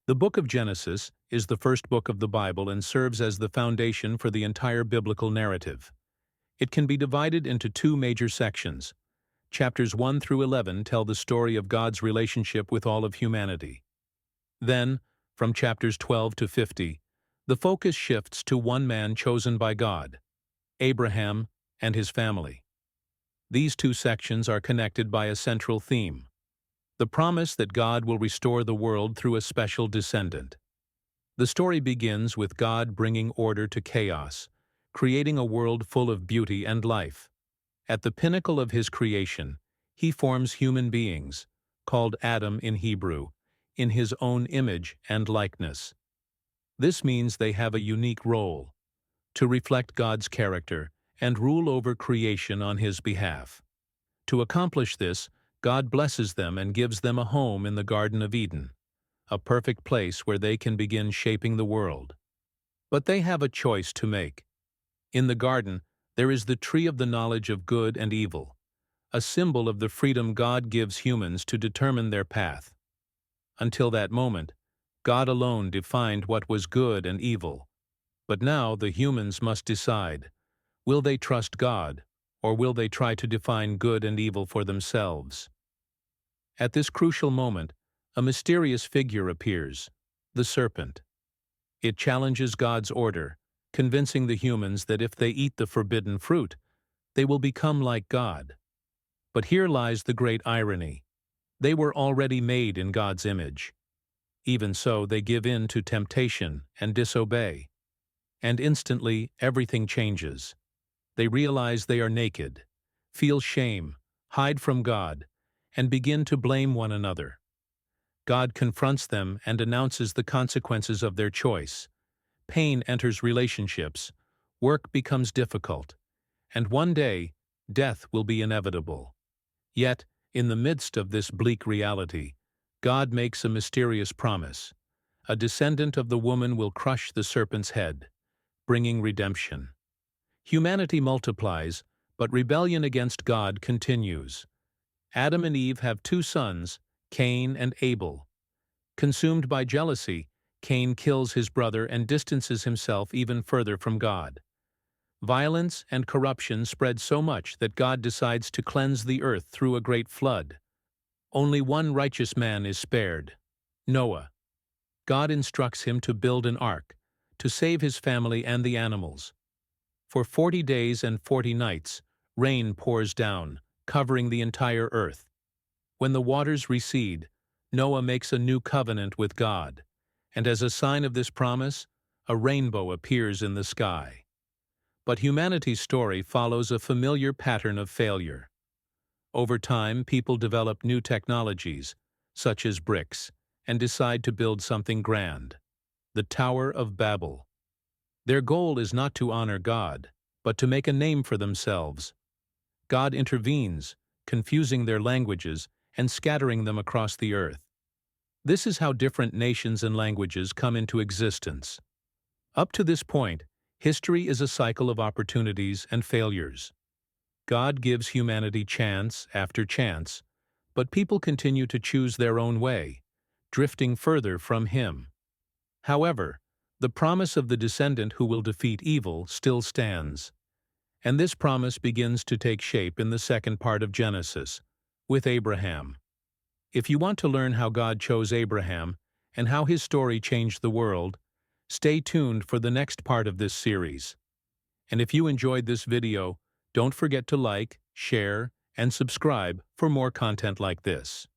The book of Genesis is the first book of the Bible and serves as the foundation for the entire biblical narrative. It can be divided into two major sections. Chapters 1 through 11 tell the story of God's relationship with all of humanity. Then, from chapters 12 to 50, the focus shifts to one man chosen by God, Abraham and his family. These two sections are connected by a central theme: the promise that God will restore the world through a special descendant. The story begins with God bringing order to chaos, creating a world full of beauty and life. At the pinnacle of his creation, he forms human beings, called Adam in Hebrew, in his own image and likeness. This means they have a unique role: to reflect God's character and rule over creation on his behalf. To accomplish this, God blesses them and gives them a home in the Garden of Eden, a perfect place where they can begin shaping the world. But they have a choice to make. In the garden, there is the tree of the knowledge of good and evil, a symbol of the freedom God gives humans to determine their path. Until that moment, God alone defined what was good and evil. But now the humans must decide: will they trust God, or will they try to define good and evil for themselves? At this crucial moment, a mysterious figure appears: the serpent. It challenges God's order, convincing the humans that if they eat the forbidden fruit, they will become like God. But here lies the great irony: they were already made in God's image. Even so, they give in to temptation and disobey. And instantly, everything changes. They realize they are naked, feel shame, hide from God, and begin to blame one another. God confronts them and announces the consequences of their choice. Pain enters relationships, work becomes difficult, and one day, death will be inevitable. Yet, in the midst of this bleak reality, God makes a mysterious promise: a descendant of the woman will crush the serpent's head, bringing redemption. Humanity multiplies, but rebellion against God continues. Adam and Eve have two sons, Cain and Abel. Consumed by jealousy, Cain kills his brother and distances himself even further from God. Violence and corruption spread so much that God decides to cleanse the earth through a great flood. Only one righteous man is spared: Noah. God instructs him to build an ark, to save his family and the animals. For 40 days and 40 nights, rain pours down, covering the entire earth. When the waters recede, Noah makes a new covenant with God, and as a sign of this promise, a rainbow appears in the sky. But humanity's story follows a familiar pattern of failure. Over time, people develop new technologies, such as bricks, and decide to build something grand: the Tower of Babel. Their goal is not to honor God, but to make a name for themselves. God intervenes, confusing their languages and scattering them across the earth. This is how different nations and languages come into existence. Up to this point, history is a cycle of opportunities and failures. God gives humanity chance after chance, but people continue to choose their own way, drifting further from Him. However, the promise of the descendant who will defeat evil still stands. And this promise begins to take shape in the second part of Genesis, with Abraham. If you want to learn how God chose Abraham and how his story changed the world, stay tuned for the next part of this series. And if you enjoyed this video, don't forget to like, share, and subscribe for more content like this.